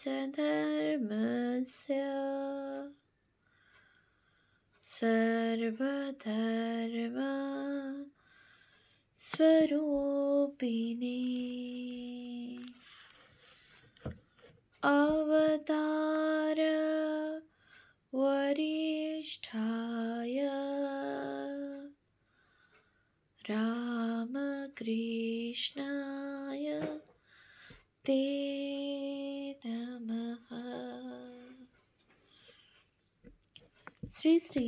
धर्मस्य सर्वधर्म स्वरूपिणे अवतार वरिष्ठाय रामकृष्णाय ते नमः। শ্রী শ্রী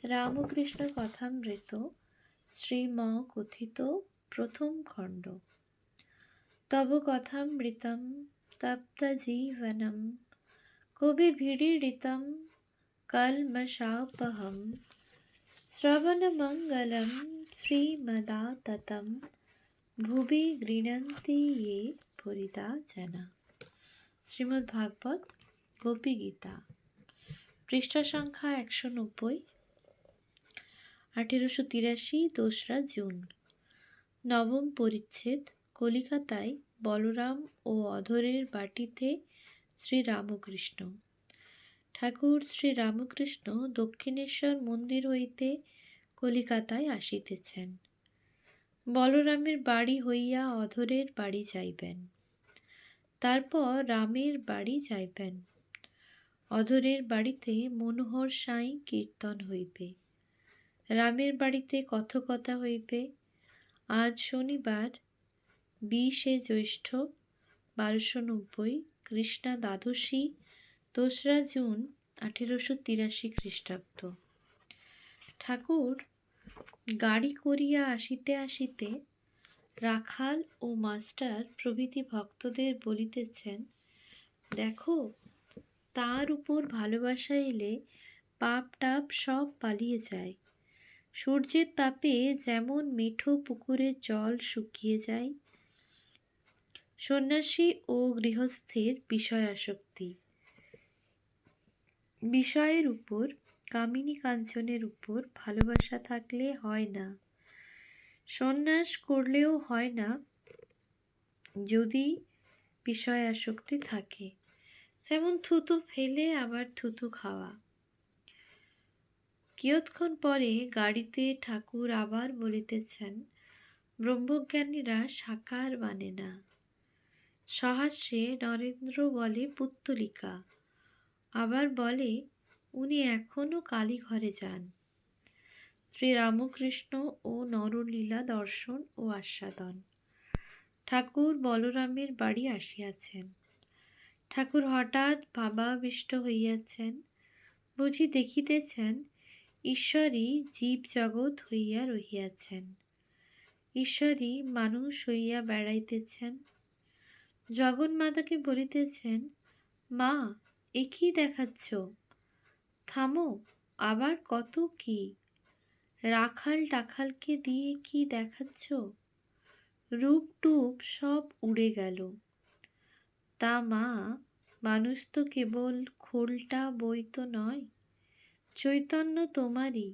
রামকৃষ্ণ কথামৃত শ্রীম কথিত প্রথম খণ্ড। তব কথামৃতম তপ্ত জীবনম কবিভিড়িতম কলমশাপহম শ্রবণমঙ্গলম শ্রীমদাততম ভুবি গৃণন্তি ये পরিদা জনা। শ্রীমদ্ ভাগবত গোপী গীতা, পৃষ্ঠা সংখ্যা 190, 1883, 2রা জুন। নবম পরিচ্ছেদ। কলিকাতায় বলরাম ও অধরের বাটিতে শ্রীরামকৃষ্ণ। ঠাকুর শ্রীরামকৃষ্ণ দক্ষিণেশ্বর মন্দির হইতে কলিকাতায় আসিতেছেন। বলরামের বাড়ি হইয়া অধরের বাড়ি যাইবেন, তারপর রামের বাড়ি যাইবেন। অধরের বাড়িতে মনোহর সাঁই কীর্তন হইবে, রামের বাড়িতে কথকতা হইবে। আজ শনিবার 20শে জ্যৈষ্ঠ 1290, কৃষ্ণা দ্বাদশী, 2রা জুন 1883 খ্রিস্টাব্দ। ঠাকুর গাড়ি করিয়া আসিতে আসিতে রাখাল ও মাস্টার প্রভৃতি ভক্তদের বলিতেছেন, দেখো, তার উপর ভালোবাসা এলে পাপ টাপ সব পালিয়ে যায়। সূর্যের তাপে যেমন মেঠো পুকুরের জল শুকিয়ে যায়। সন্ন্যাসী ও গৃহস্থের বিষয়াসক্তি, বিষয়ের উপর, কামিনী কাঞ্চনের উপর ভালোবাসা থাকলে হয় না। সন্ন্যাস করলেও হয় না যদি বিষয়াসক্তি থাকে। যেমন থুতু ফেলে আবার থুতু খাওয়া। কিয়ৎক্ষণ পরে গাড়িতে ঠাকুর আবার বলিতেছেন, ব্রহ্মজ্ঞানীরা সাকার মানে না। সহাস্যে নরেন্দ্র বলে পুত্তলিকা, আবার বলে উনি এখনো কালীঘরে যান। শ্রীরামকৃষ্ণ ও নরলীলা দর্শন ও আস্বাদন। ঠাকুর বলরামের বাড়ি আসিয়াছেন। ঠাকুর হঠাৎ ভাবাবিষ্ট হইয়াছেন। বুঝি দেখিতেছেন ঈশ্বরই জীব জগৎ হইয়া রহিয়াছেন, ঈশ্বরই মানুষ হইয়া বেড়াইতেছেন। জগন্মাতাকে বলিতেছেন, মা, এ কি দেখাচ্ছ? থামো, আবার কত কি! রাখাল টাখালকে দিয়ে কি দেখাচ্ছ? রূপ টুপ সব উড়ে গেল। তা মা, মানুষ তো কেবল খোলটা বই তো নয়, চৈতন্য তোমারই।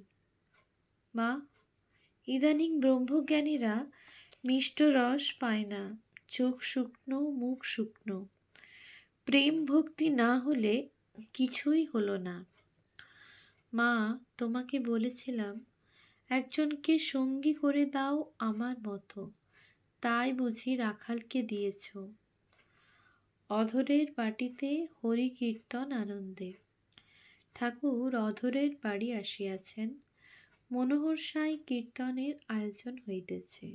মা, ইদানিং ব্রহ্মজ্ঞানীরা মিষ্ট রস পায় না, চোখ শুকনো, মুখ শুকনো। প্রেম ভক্তি না হলে কিছুই হলো না। মা, তোমাকে বলেছিলাম একজনকে সঙ্গী করে দাও আমার মতো, তাই বুঝি রাখালকে দিয়েছ। অধরের বাটিতে হরি কীর্তন আনন্দে। ঠাকুর অধরের বাড়ি আসিয়াছেন। মনোহর সাঁই কীর্তনের আয়োজন হইতেছে।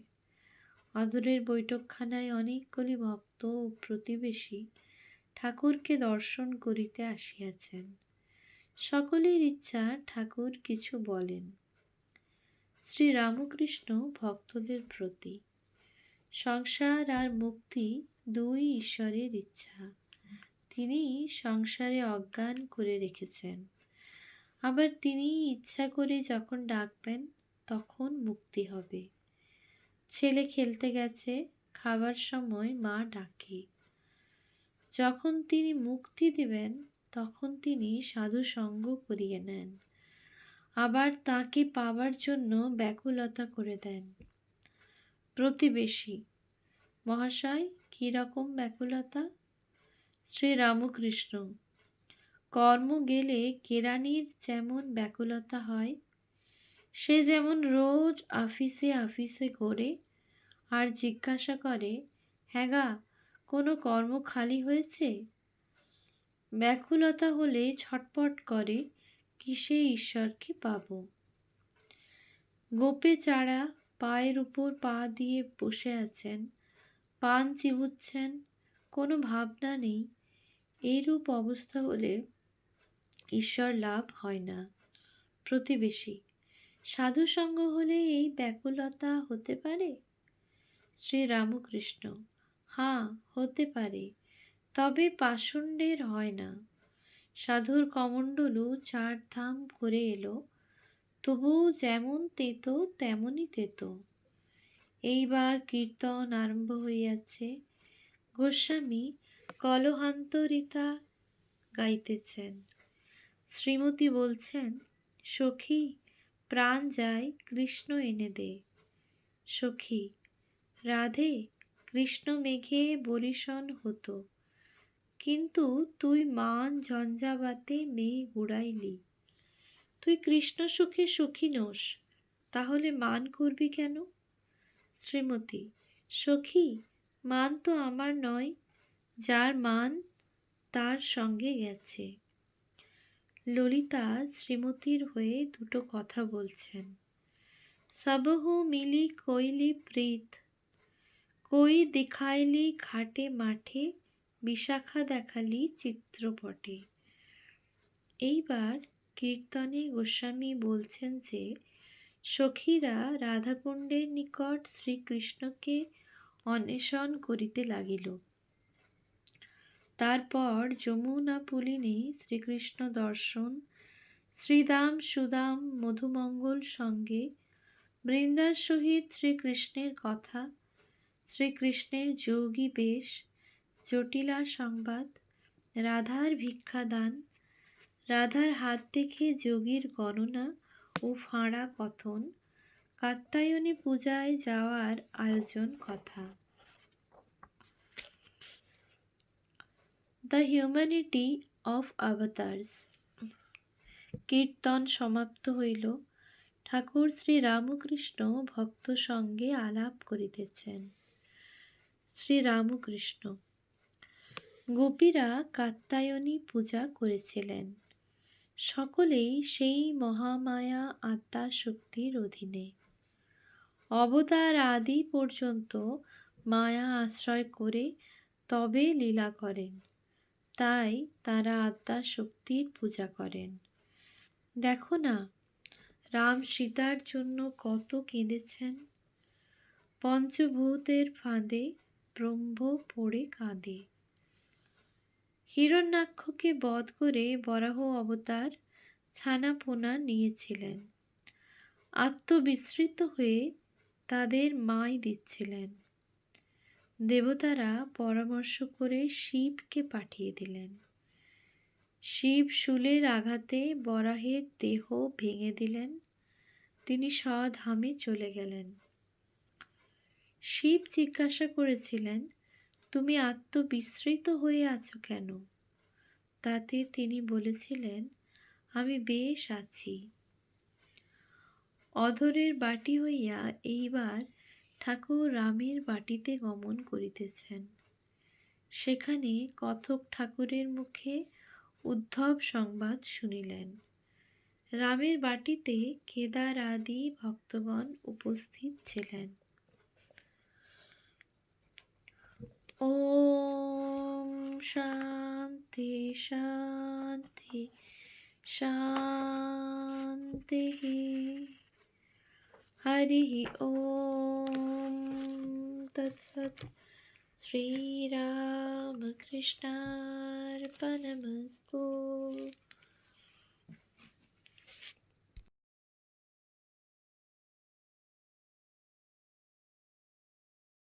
অধরের বৈঠকখানায় অনেকগুলি ভক্ত ও প্রতিবেশী ঠাকুরকে দর্শন করিতে আসিয়াছেন। সকলের ইচ্ছা ঠাকুর কিছু বলেন। শ্রীরামকৃষ্ণ ভক্তদের প্রতি। সংসার আর মুক্তি দুই ঈশ্বরের ইচ্ছা। তিনি সংসারে অজ্ঞান করে রেখেছেন, আবার তিনি ইচ্ছা করে যখন ডাকবেন তখন মুক্তি হবে। ছেলে খেলতে গেছে, খাবার সময় মা ডাকে। যখন তিনি মুক্তি দিবেন তখন তিনি সাধু সঙ্গ করিয়ে নেন, আবার তাকে পাবার জন্য ব্যাকুলতা করে দেন। প্রতিবেশী, মহাশয়, কি রকম ব্যাকুলতা? শ্রীরামকৃষ্ণ, কর্ম গেলে কেরানির যেমন ব্যাকুলতা হয়, সে যেমন রোজ আফিসে আফিসে ঘোরে আর জিজ্ঞাসা করে, হ্যাঁ গা, কোনো কর্ম খালি হয়েছে? ব্যাকুলতা হলে ছটপট করে, কিসে ঈশ্বরকে পাবো। গোপে চারা পায়ের উপর পা দিয়ে বসে আছেন, পান চিবুচ্ছেন, কোনো ভাবনা নেই। এইরূপ অবস্থা হলে ঈশ্বর লাভ হয় না। প্রতিবেশী, সাধু সঙ্গ হলে এই ব্যাকুলতা হতে পারে? শ্রীরামকৃষ্ণ, হ্যাঁ, হতে পারে, তবে পাষণ্ডের হয় না। সাধুর কমণ্ডলু 4 ধাম করে এলো, তবু যেমন তেতো তেমনই তেতো। এইবার কীর্তন আরম্ভ হইয়াছে। গোস্বামী কলহান্তরিতা গাইতেছেন। শ্রীমতী বলছেন, সখী, প্রাণ যায়, কৃষ্ণ এনে দে। সখী, রাধে, কৃষ্ণ মেঘে বরিশন হতো, কিন্তু তুই মান ঝঞ্ঝাবাতে মেঘ উড়াইলি। তুই কৃষ্ণ সুখে সুখী নোস, তাহলে মান করবি কেন? শ্রীমতী, সখী, মান তো আমার নয়, যার মান তার সঙ্গে গেছে। ললিতা শ্রীমতীর হয়ে দুটো কথা বলছেন। সবহু মিলি কইলি প্রীত, কই দেখাইলি ঘাটে মাঠে, বিশাখা দেখালি চিত্রপটে। এইবার কীর্তনে গোস্বামী বলছেন যে সখীরা রাধাকুণ্ডের নিকট শ্রীকৃষ্ণকে অন্বেষণ করিতে লাগিল। তারপর যমুনা পুলিনে শ্রীকৃষ্ণ দর্শন, শ্রীদাম সুদাম মধুমঙ্গল সঙ্গে, বৃন্দার সহিত শ্রীকৃষ্ণের কথা, শ্রীকৃষ্ণের যোগী বেশ, জটিলা সংবাদ, রাধার ভিক্ষাদান, রাধার হাত দেখে যোগীর গণনা ও ফাঁড়া কথন, কাত্যায়নী পূজায় যাওয়ার আয়োজন কথা। The humanity of avatars. কীর্তন সমাপ্ত হইল। ঠাকুর শ্রীরামকৃষ্ণ ভক্ত সঙ্গে আলাপ করিতেছেন। শ্রীরামকৃষ্ণ, গোপীরা কাত্যায়নী পূজা করেছিলেন। সকলেই সেই মহামায়া আত্মা শক্তির অধীনে। অবতার আদি পর্যন্ত মায়া আশ্রয় করে তবে লীলা করেন, তাই তারা আত্মা শক্তির পূজা করেন। দেখো না, রাম সীতার জন্য কত কেঁদেছেন। পঞ্চভূতের ফাঁদে ব্রহ্ম পড়ে কাঁদে। হিরণ্যাক্ষকে বধ করে বরাহ অবতার ছানাপোনা নিয়েছিলেন। আত্মবিস্মৃত হয়ে তাদের মাই দিচ্ছিলেন। দেবতারা পরামর্শ করে শিবকে পাঠিয়ে দিলেন। শিব শূলের আঘাতে বরাহের দেহ ভেঙে দিলেন। তিনি স্বধামে চলে গেলেন। শিব জিজ্ঞাসা করেছিলেন, তুমি আত্মবিস্মৃত হয়ে আছো কেন? তাতে তিনি বলেছিলেন, আমি বেশ আছি। অধরের বাটি হইয়া এইবার ঠাকুর রামের বাটিতে গমন করিতেছেন। সেখানে কথক ঠাকুরের মুখে উদ্ধব সংবাদ শুনিলেন। রামের বাটিতে কেদার আদি ভক্তগণ উপস্থিত ছিলেন। ওম শান্তি শান্তি শান্তি। হরি ওম তৎসৎ। শ্রীরামকৃষ্ণার্পণমস্তু।